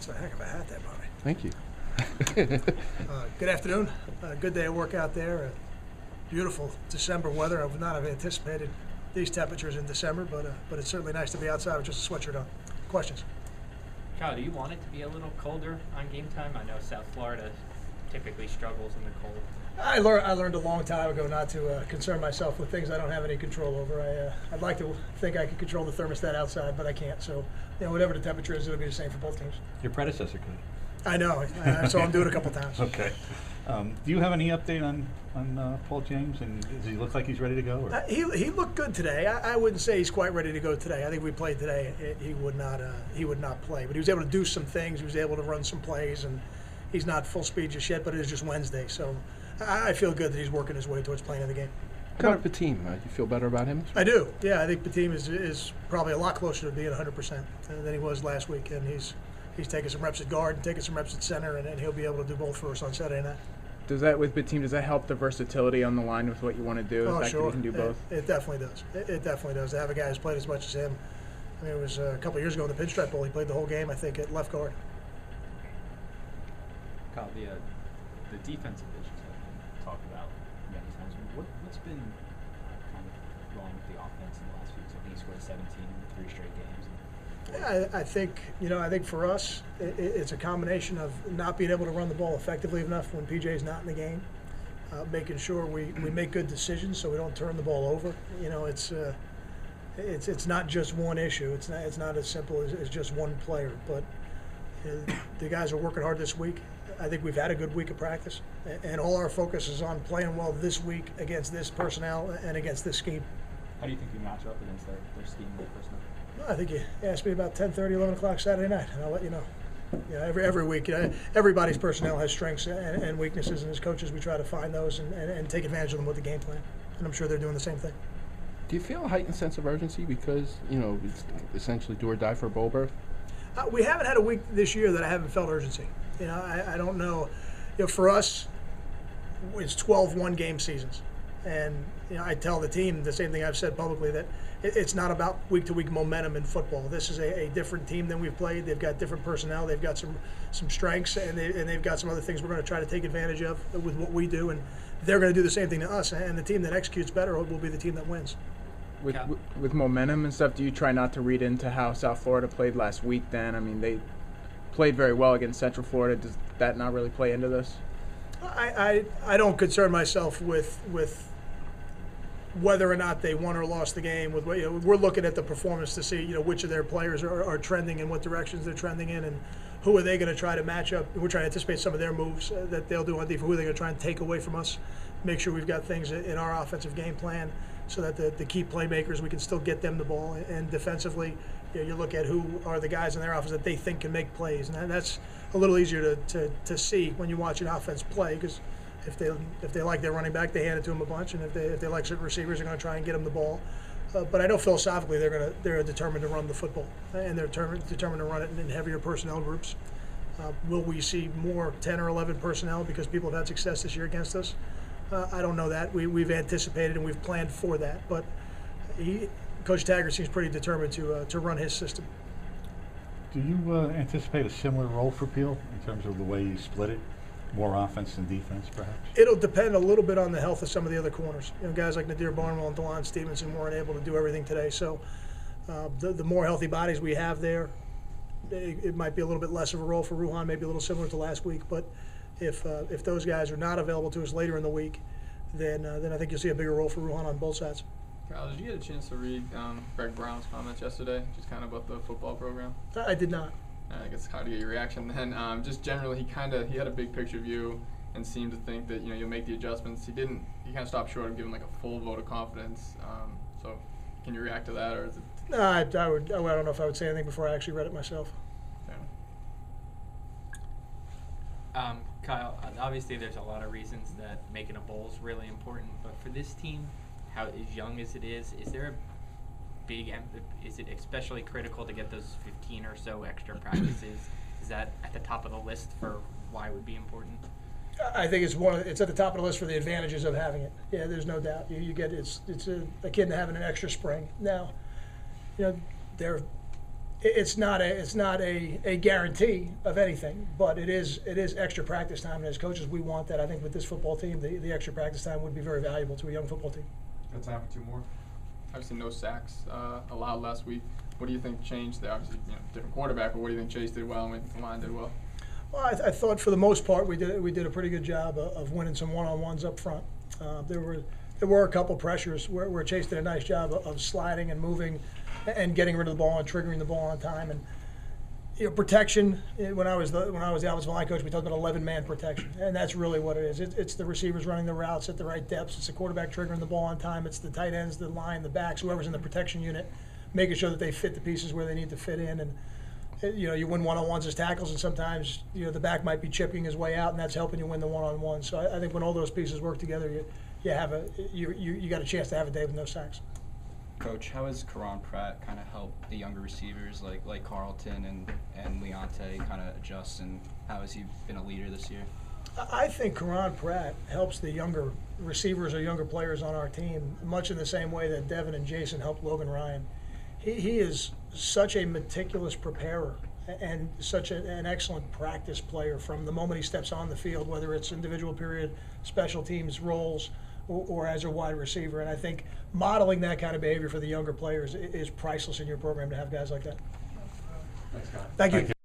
That's a heck of a hat there, Bobby. Thank you. Good afternoon. Good day of work out there. Beautiful December weather. I would not have anticipated these temperatures in December, but it's certainly nice to be outside with just a sweatshirt on. Questions? Kyle, do you want it to be a little colder on game time? I know South Florida typically struggles in the cold. I learned a long time ago not to concern myself with things I don't have any control over. I'd like to think I could control the thermostat outside, but I can't. So, whatever the temperature is, it'll be the same for both teams. Your predecessor could. I know. I saw him do it a couple times. Okay. Do you have any update on Paul James? And does he look like he's ready to go? Or? He looked good today. I wouldn't say he's quite ready to go today. I think if we played today, he would not play. But he was able to do some things. He was able to run some plays, and he's not full speed just yet. But it is just Wednesday, so I feel good that he's working his way towards playing in the game. How about Patim? You feel better about him? I do. Yeah, I think Patim is probably a lot closer to being 100% than he was last week, and he's taking some reps at guard and taking some reps at center, and he'll be able to do both for us on Saturday night. Does that, with Patim, does that help the versatility on the line with what you want to do? Oh, the fact sure. that he can do both? It definitely does. It definitely does. To have a guy who's played as much as him. I mean, it was a couple of years ago in the Pinstripe Bowl. He played the whole game, I think, at left guard. Kyle, the defensive issues have been talked about many times. What's been kind of wrong with the offense in the last few weeks? I think he scored 17 in 3 straight games. I think for us, it's a combination of not being able to run the ball effectively enough when PJ's not in the game, making sure we make good decisions so we don't turn the ball over. It's not just one issue. It's not as simple as just one player. But the guys are working hard this week. I think we've had a good week of practice, and all our focus is on playing well this week against this personnel and against this scheme. How do you think you match up against their scheme and their personnel? I think you asked me about 10:30, 11 o'clock Saturday night, and I'll let you know. Every week, everybody's personnel has strengths and weaknesses, and as coaches, we try to find those and take advantage of them with the game plan. And I'm sure they're doing the same thing. Do you feel a heightened sense of urgency because, it's essentially do or die for a bowl berth? We haven't had a week this year that I haven't felt urgency. I don't know. For us, it's 12 one-game seasons. And I tell the team the same thing I've said publicly, that it's not about week-to-week momentum in football. This is a different team than we've played. They've got different personnel. They've got some strengths, and they've got some other things we're going to try to take advantage of with what we do. And they're going to do the same thing to us. And the team that executes better will be the team that wins. With momentum and stuff, do you try not to read into how South Florida played last week then? I mean, they played very well against Central Florida. Does that not really play into this? I don't concern myself with whether or not they won or lost the game. We're looking at the performance to see which of their players are trending and what directions they're trending in, and who are they going to try to match up. We're trying to anticipate some of their moves that they'll do on defense. Who are they going to try and take away from us? Make sure we've got things in our offensive game plan so that the key playmakers, we can still get them the ball. And defensively, you look at who are the guys in their offense that they think can make plays, and that's a little easier to see when you watch an offense play, because if they like their running back, they hand it to them a bunch, and if they like certain receivers, they're going to try and get them the ball. But I know philosophically they're determined to run the football, and they're determined to run it in heavier personnel groups. Will we see more 10 or 11 personnel because people have had success this year against us? I don't know that. We've anticipated and we've planned for that, but Coach Taggart seems pretty determined to run his system. Do you anticipate a similar role for Peel in terms of the way you split it? More offense than defense, perhaps? It'll depend a little bit on the health of some of the other corners. Guys like Nadir Barnwell and DeLon Stevenson weren't able to do everything today. So the more healthy bodies we have there, it might be a little bit less of a role for Ruhan, maybe a little similar to last week. But if those guys are not available to us later in the week, then I think you'll see a bigger role for Ruhan on both sides. Kyle, did you get a chance to read Greg Brown's comments yesterday, just kind of about the football program? I did not. I guess it's hard to get your reaction then. Just generally, he had a big picture view and seemed to think that you'll make the adjustments. He didn't. He kind of stopped short of giving like a full vote of confidence. So, can you react to that, or is it? No, I don't know if I would say anything before I actually read it myself. Yeah. Kyle, obviously there's a lot of reasons that making a bowl is really important, but for this team, how as young as it is there a is it especially critical to get those 15 or so extra practices? Is that at the top of the list for why it would be important? I think it's at the top of the list for the advantages of having it. Yeah, there's no doubt. You get it's akin to having an extra spring. Now, it's not a guarantee of anything, but it is extra practice time. And as coaches, we want that. I think with this football team, the extra practice time would be very valuable to a young football team. Got time for 2 more. Obviously, no sacks allowed last week. What do you think changed there? Obviously, different quarterback, but what do you think Chase did well and what do you think the line did well? Well, I thought for the most part we did a pretty good job of winning some one-on-ones up front. There were a couple pressures where Chase did a nice job of sliding and moving and getting rid of the ball and triggering the ball on time. And protection. When I was the offensive line coach, we talked about 11-man protection, and that's really what it is. It's the receivers running the routes at the right depths. It's the quarterback triggering the ball on time. It's the tight ends, the line, the backs, whoever's in the protection unit, making sure that they fit the pieces where they need to fit in. And you win one-on-ones as tackles, and sometimes the back might be chipping his way out, and that's helping you win the one-on-one. So I think when all those pieces work together, you got a chance to have a day with no sacks. Coach, how has Karan Pratt kind of helped the younger receivers like Carlton and Leonte kind of adjust, and how has he been a leader this year? I think Karan Pratt helps the younger receivers or younger players on our team much in the same way that Devin and Jason helped Logan Ryan. He is such a meticulous preparer and such an excellent practice player from the moment he steps on the field, whether it's individual period, special teams roles, or as a wide receiver. And I think modeling that kind of behavior for the younger players is priceless in your program to have guys like that. Thanks, Scott. Thank you.